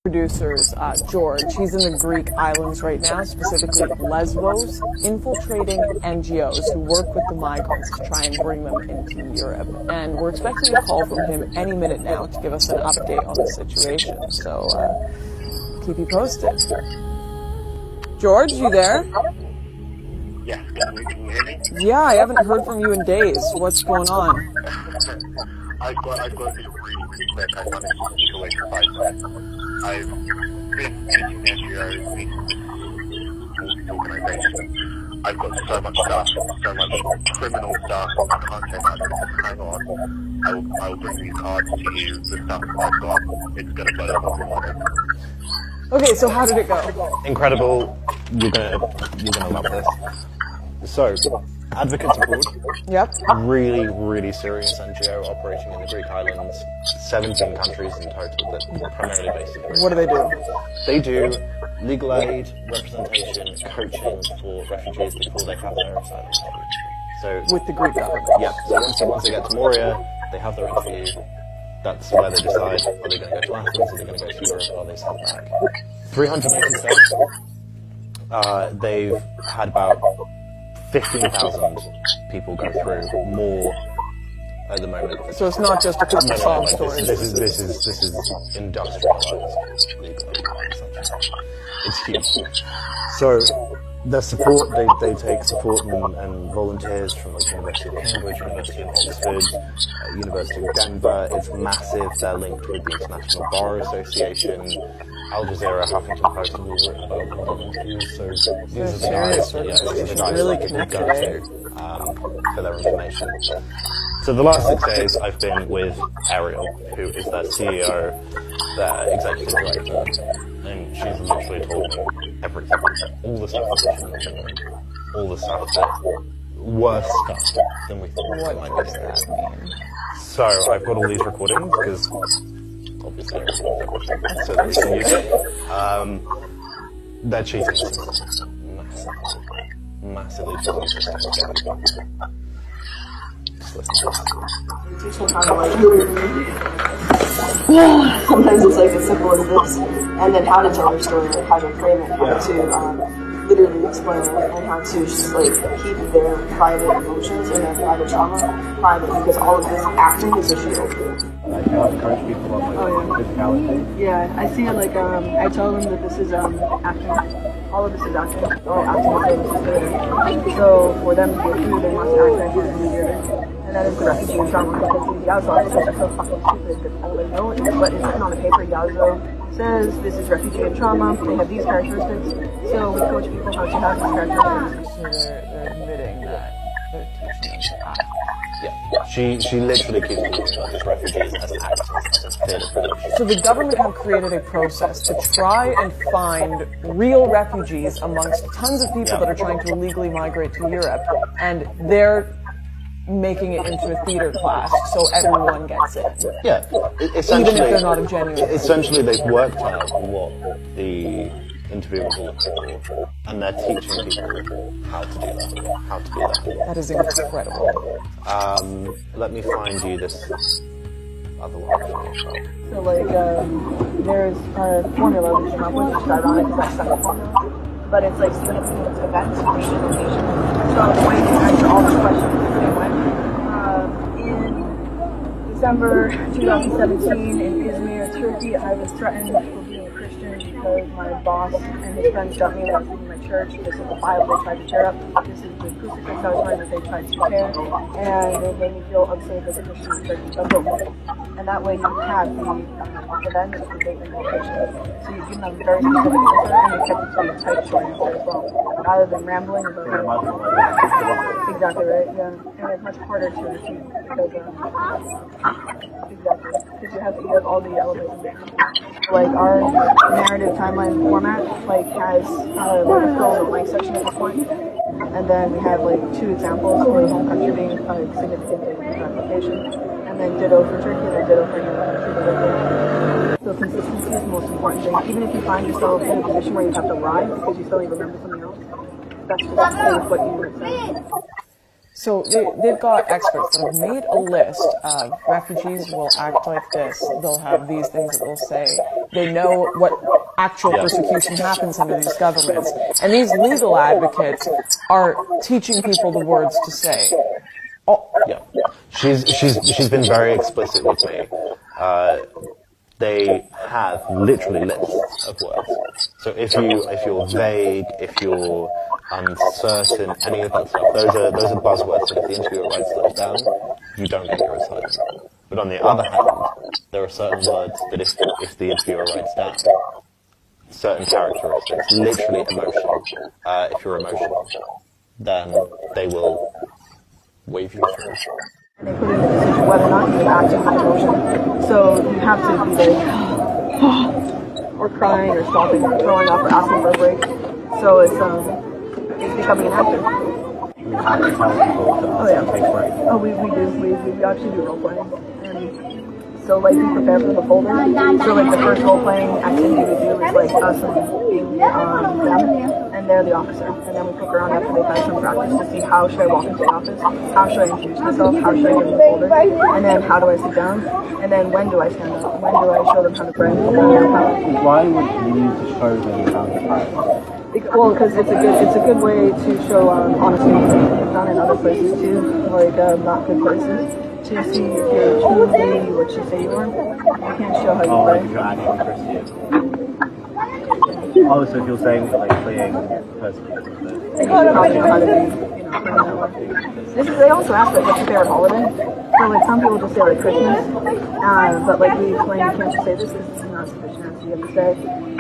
Producers, George. He's in the Greek islands right now, specifically Lesbos, infiltrating NGOs who work with the migrants to try and bring them into Europe. And we're expecting a call from him any minute now to give us an update on the situation. So, keep you posted. George, you there? Yes, can you hear me? Yeah, I haven't heard from you in days. What's going on? I've got to be really quick. I managed to sneak away for 5 minutes. I've been meeting NGOs, meeting this organisation. I've got so much stuff, so much criminal stuff. I can't say that. Just hang on. I will bring these cards to you. The stuff I've got, it's going to blow up every morning. Okay, so how did it go? Incredible. You're gonna love this. So, Advocates Abroad. Yep. Really, really serious NGO operating in the Greek islands. 17 countries in total, but primarily based in Greece. What do they do? They do legal aid, representation, coaching for refugees before they have their asylum application. So, With the Greek government? yeah. So once they get to Moria, they have their interview. That's where they decide, are they going to go to Athens, are they going to go to Europe, or are they sent back? 380 steps. They've had about 15,000 people go through, more at the moment. So it's not just a couple of sob stories. This is industrialized legal aid. It's huge. So their support, they take support and volunteers from like University of Cambridge, University of Oxford, University of Denver. It's massive. They're linked with the International Bar Association, Al Jazeera, Huffington Post, and we've written about them on interviews. So these are the guys, these are the guys really that you connected, go to for their information. So the last 6 days I've been with Ariel, who is their CEO, their executive director, and she's literally told me everything. All the stuff that we should know, all the stuff that worse stuff than we thought it might be. So I've got all these recordings because obviously everything so that we can use it. They're cheating. Massively cheating. Sometimes it's like as simple as this, and then how to tell your story, like how to frame it, how to literally explain it, and how to just like keep their private emotions and their private trauma private, because all of this acting is a shield. I encourage people on like physicality. Yeah, I see it like I tell them that this is acting. All of this is acting. All acting is theater. So for them to get through, they must act like it's in the theater. And that is the refugee and trauma, because these Yazo officers are so fucking stupid that all they know is what is written on the paper. Yazo says this is refugee and trauma. They have these characteristics. So we coach people how to have these characteristics. So they're admitting that they're teaching them to act. Yeah, she literally keeps talking about these refugees as actors, as theatre productions. So the government have created a process to try and find real refugees amongst tons of people that are trying to illegally migrate to Europe, and they're making it into a theater class so everyone gets it. Yeah, Even if they're not a genuine. Essentially, they've worked out what the interview will look for, and they're teaching people how to do that. That is incredible. Let me find you this other one. So like there's a formula we came up with to start on it, because that's not a formula. But it's like significant events, region, location. So the way to answer all these questions the same way. In December 2017 in Izmir, Turkey, I was threatened for being a Christian because my boss and his friends dumped me that I was leaving my church. This is the Bible they tried to tear up. This is the crucifix I was wearing that they tried to tear. And they made me feel unsafe as a Christian in Turkey. So I broke it. And that way you have the events, the date, and location. So you give them a very specific answer, and you kept it to a tight, short answer as well. Rather than rambling about it. Exactly right, yeah. And it's much harder to repeat because, exactly, because you have all the elements. Like our narrative timeline format, like has like a fill in the blank section at this point. And then we have like 2 examples for the home country being significant in application. And then ditto for Turkey, and then ditto for Europe. So consistency is the most important thing. Even if you find yourself in a position where you have to lie because you suddenly remember something else, that's just what you would say. So they've got experts that have made a list of refugees will act like this. They'll have these things that they'll say. They know what actual persecution happens under these governments. And these legal advocates are teaching people the words to say. Yeah. She's been very explicit with me. They have literally lists of words. So if you're vague, if you're uncertain, any of that stuff, those are buzzwords that if the interviewer writes those down, you don't get your asylum. But on the other hand, there are certain words that if the interviewer writes down, certain characteristics, literally emotion, if you're emotional, then they will wave you through. They put in the decision whether or not you act on that emotion. So you have to be like, or crying, or stopping, or throwing up, or asking for a break. So it's becoming an actor. You have to tell people to take breaks. Oh, we do. We actually do role playing. And so like we prepare for the folder. So like the first role playing activity we do is like us being them, and they're the officer. And then we poke around after they've had some practice to see how should I walk into the office, how should I introduce myself, how should I give them the folder, and then how do I sit down, and then when do I stand up, when do I show them how to pray. Why would you need to show them how to pray? Well, because it's a good way to show honesty. I've done in other places too, like not good places, to see if you're truly what you say you are. You can't show how you Like pray. if you're actually Christian. So if you're saying like fleeing persecution. And you should probably know how to be, praying that way. They also ask like what's your favorite holiday. So like some people just say like Christmas, but like we explain you can't just say this because this is not Christianity. You have to say.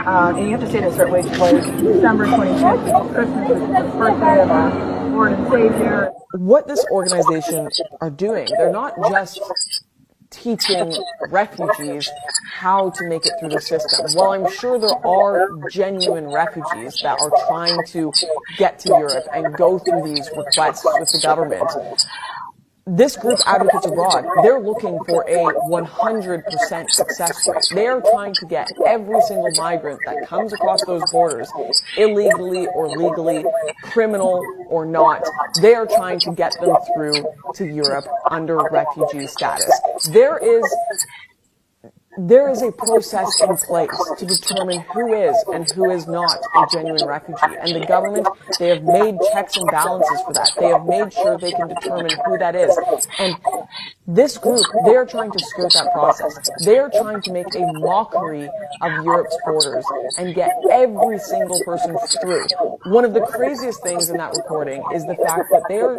And you have to say it in a certain way, like December 25th, which is Christmas, which is the birthday of our Lord and Savior. What this organization are doing, they're not just teaching refugees how to make it through the system. While I'm sure there are genuine refugees that are trying to get to Europe and go through these requests with the government, this group, Advocates Abroad, they're looking for a 100% success rate. They are trying to get every single migrant that comes across those borders, illegally or legally, criminal or not, they are trying to get them through to Europe under refugee status. There is a process in place to determine who is and who is not a genuine refugee. And the government, they have made checks and balances for that. They have made sure they can determine who that is. And this group, they are trying to skirt that process. They are trying to make a mockery of Europe's borders and get every single person through. One of the craziest things in that recording is the fact that they are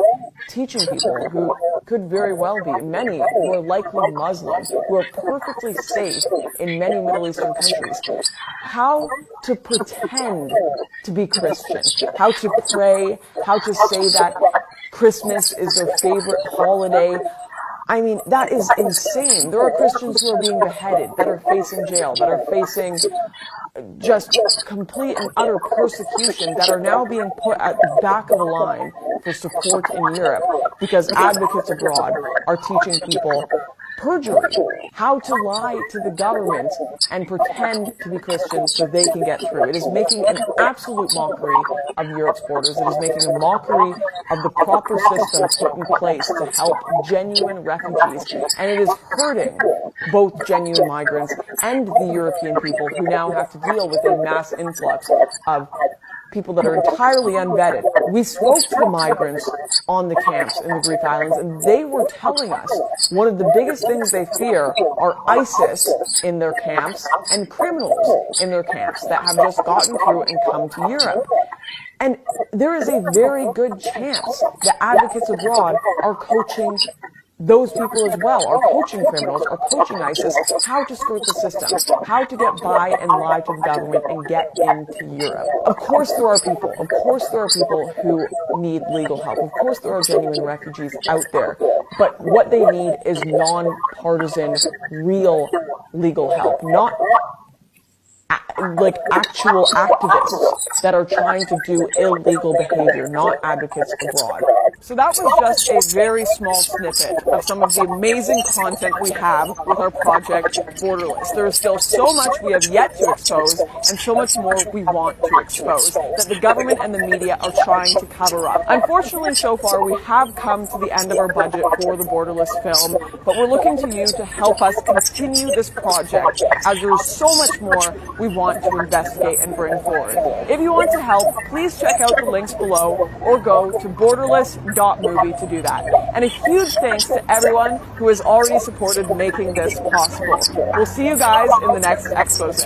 teaching people who could very well be, many who are likely Muslim, who are perfectly safe in many Middle Eastern countries, how to pretend to be Christian, how to pray, how to say that Christmas is their favorite holiday. I mean, that is insane. There are Christians who are being beheaded, that are facing jail, that are facing just complete and utter persecution, that are now being put at the back of the line for support in Europe because Advocates Abroad are teaching people perjury, how to lie to the government and pretend to be Christians so they can get through. It is making an absolute mockery of Europe's borders. It is making a mockery of the proper system put in place to help genuine refugees. And it is hurting both genuine migrants and the European people who now have to deal with a mass influx of people that are entirely unvetted. We spoke to the migrants on the camps in the Greek islands, and they were telling us one of the biggest things they fear are ISIS in their camps and criminals in their camps that have just gotten through and come to Europe. And there is a very good chance that Advocates Abroad are coaching those people as well, are coaching criminals, are coaching ISIS how to skirt the system, how to get by and lie to the government and get into Europe. Of course there are people who need legal help. Of course there are genuine refugees out there. But what they need is non-partisan, real legal help, not like actual activists that are trying to do illegal behavior, not Advocates Abroad. So that was just a very small snippet of some of the amazing content we have with our project Borderless. There is still so much we have yet to expose and so much more we want to expose that the government and the media are trying to cover up. Unfortunately, so far we have come to the end of our budget for the Borderless film, but we're looking to you to help us continue this project as there is so much more we want to investigate and bring forward. If you want to help, please check out the links below or go to borderless.movie to do that. And a huge thanks to everyone who has already supported making this possible. We'll see you guys in the next expose.